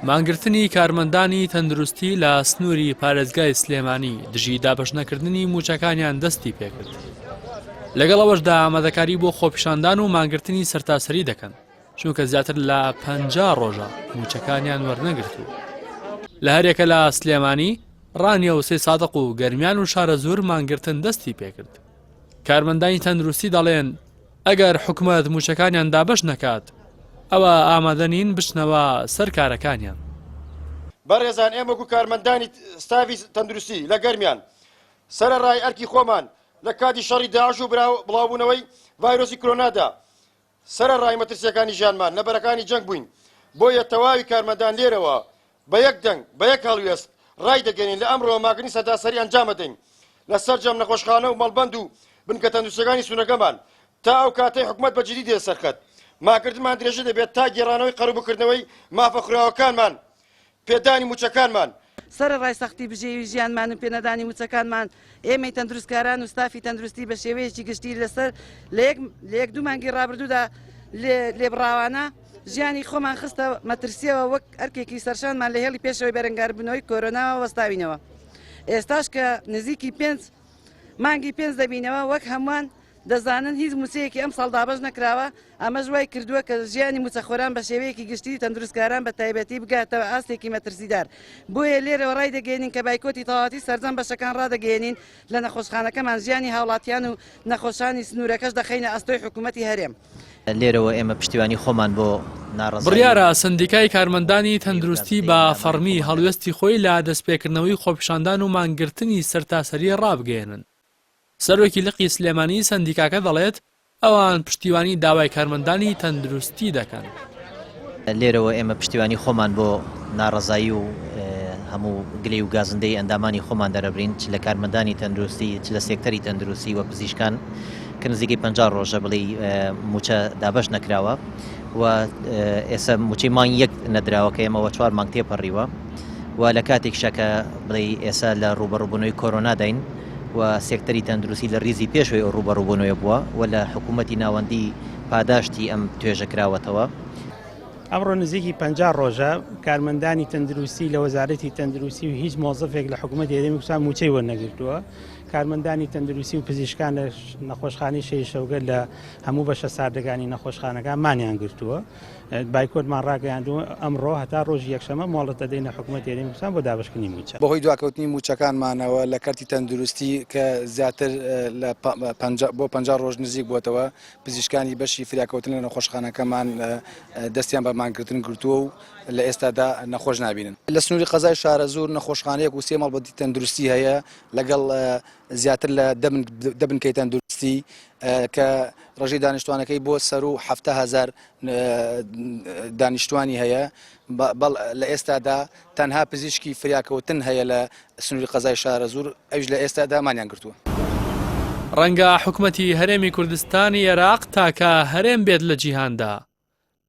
مانگرتنی کارمەندانی تەندروستی لە سنووری پارێزگای سلێمانی دژی دابەشنەکردنی موچەکانیان دەستی پێکرد. لەگەڵەوەشدا ئامادەکاری بۆ خۆپیشاندان و مانگرتنی سەرتاسەری دەکەن، چونکە زیاتر لە 50 ڕۆژە موچەکانیان وەرنەگرتووە. لە هەرێکە لە سلێمانی ڕانیە و سێ سادق و گەرمیان و شارە زۆر مانگرتن دەستی پێکرد. کارمەندانی تەندروستی دەڵێن ئەگەر حکومەت موچەکانیان دابەش نەکات ئەوە ئامادەنین بچنەوە سەر کارەکانیان. بەڕێزان ئێمە وەکو کارمەندانی ستافی تەندروستی لە گەرمیان سەرەڕای ئەرکی خۆمان لە کاتی شەڕی داعش و بڵاوبوونەوەی ڤایرۆسی کۆرۆنادا سەرەڕای مەترسیەکانی ژیانمان لەبەرەکانی جەنگ بووین. بۆیە تەواوی کارمەندان لێرەوە بە یەک دەنگ بە یەک هەڵوێست ڕای دەگەنین لە ئەمڕۆ ماگرنی سەرتاسەری ئەنجام بدەین لەسەر جەم نەخۆشخانە و مەڵبەند و بنکە تەندروستیەکانی سونەکەمان تا ئەو کاتەی حکومەت بە جدی دێ سەرکەت. ماکردمان درێژە دەبێت تا گێڕانەوەی قەرەبووکردنەوەی مافەخراوەکانمان پێدانی موچەکانمان سەرەڕای سەختی بژێوی ژیانمان و پێنەدانی موچەکانمان ئێمەی تەندروستکاران و ستافی تەندروستی بە شێوەیەکی گشتی لەسەر لە یەک دوو مانگی ڕابردوودا لێبڕاوانە ژیانی خۆمان خستە مەترسیەوە وەک ئەرکێکی سەرشانمان لە هێڵی پێشەوەی بەرەنگاربوونەوەی کۆرۆناوە وەستاوینەوە. ئێستاش کە نزیکی 5 مانگی 5 دەبینەوە وەک هەمووان دەزانن هیچ موچەیەکی ئەم ساڵ دابەش نەکراوە. ئەمەش وای کردووە کە ژیانی موچەخۆران بە شێوەیەکی گشتی تەندروستکاران بە تایبەتی بگاتەوە ئاستێکی مەترسیدار. بۆیە لێرەوە ڕای دەگەێنین کە بایکۆتی تەواتی سەرجەم بەشەکان ڕادەگەێنین لە نەخۆشخانەکەمان ژیانی هاوڵاتیان و نەخۆشانی سنوورەکەش دەخەینە ئەستۆی حکوومەتی هەرێم. لێرەوە ئێمە پشتیوانی خۆمان بۆ ناڕەزایی بڕیارە سندیکای کارمەندانی تەندروستی بە فەرمی هەڵوێستی خۆی لە دەستپێکردنەوەی خۆپیشاندان و مانگرتنی سەرتاسەری ڕابگەێنن. سەرۆکی لقی سلێمانی سندیکاکە دەڵێت ئەوان پشتیوانی داوای کارمەندانی تەندروستی دەکەن. لێرەوە ئێمە پشتیوانی خۆمان بۆ ناڕەزایی و هەموو گلەی و گازندەی ئەندامانی خۆمان دەرەبرین چ لە کارمەندانی تەندروستی چ لە سێکتەری تەندروستی وە پزیشکان کە نزیکەی 50 ڕۆژە بڵێ موچە دابەش نەکراوە و ئێستا موچەی مانگ یەک نەدراوە کە ئێمەوە 4 مانگ تێپەڕیوە و لە کاتێکشە کە بڵێ ئێستا لە ڕوبەڕووبوونەوەی کۆرۆنا داین و سێکتەری تەندروستی لە ریزی پێشەوەی ئەو ڕوبەڕووبوونەوە بووە و لە حکوومەتی ناوەندی پاداشتی ئەم توێژە کراوەتەوە. ئەمڕۆ نزیکی 50 ڕۆژە کارمەندانی تەندروستی لە وەزارەتی تەندروستی و هیچ مۆزەفێک لە حکوومەتی هەرێمی کوردستان موچەی وەرنەگرتووە. کارمەندانی تەندروستی و پزیشکان لە نەخۆشخانەی شەوگەر لە هەموو بەشە ساردەگانی نەخۆشخانەکان مانیان گرتووە. بایکۆتمان ڕاگەیاندووە ئەمڕۆ هەتا ڕۆژی یەکشەمە مۆڵەت دەدەینە حکوومەتی هەرێمی کوردستان بۆ دابەشکردنی موچە. بەهۆی دواکەوتنی موچەکانمانەوە لە کەرتی تەندروستی کە زیاتر بۆ 50 ڕۆژ نزیک بووەتەوە پزیشکانی بەشی فریاکەوتن لە نەخۆشخانەکەمان دەستیان بە مانگرتن گرتووە و لە ئێستادا نەخۆش نابینن. لە سنووری قەزای شارە زۆر نەخۆشخانەیەک و سێ مەڵبەتی تەندروستی هەیە لەگەڵ زیاتر لە دەبنکەی تەندروستی کە ڕێژەی دانیشتوانەکەی بۆ سەر و 7,000 دانیشتوانی هەیە. لە ئێستادا تەنها پزیشکی فریاکەوتن هەیە لە سنووری قەزای شارە زۆر ئەوش لە ئێستادا مانیان گرتووە. ڕەنگە حکوومەتی هەرێمی کوردستانی عێراق تاکە هەرێم بێت لە جیهاندا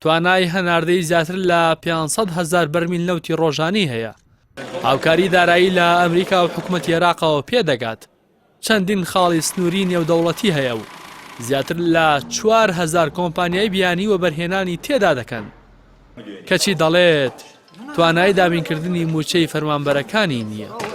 توانای هەناردەی زیاتر لە 500,000 بەرمیل نەوتی ڕۆژانی هەیە. هاوکاری دارایی لە ئەمریکا و حکوومەتی عێراقەوە پێدەگات چەندین خاڵی سنووری نێودەوڵەتی هەیە و زیاتر لە 4,000 کۆمپانیای بیانی و بەرهێنانی تێدا دەکەن کەچی دەڵێت توانای دابینکردنی موچەی فەرمانبەرەکانی نییە.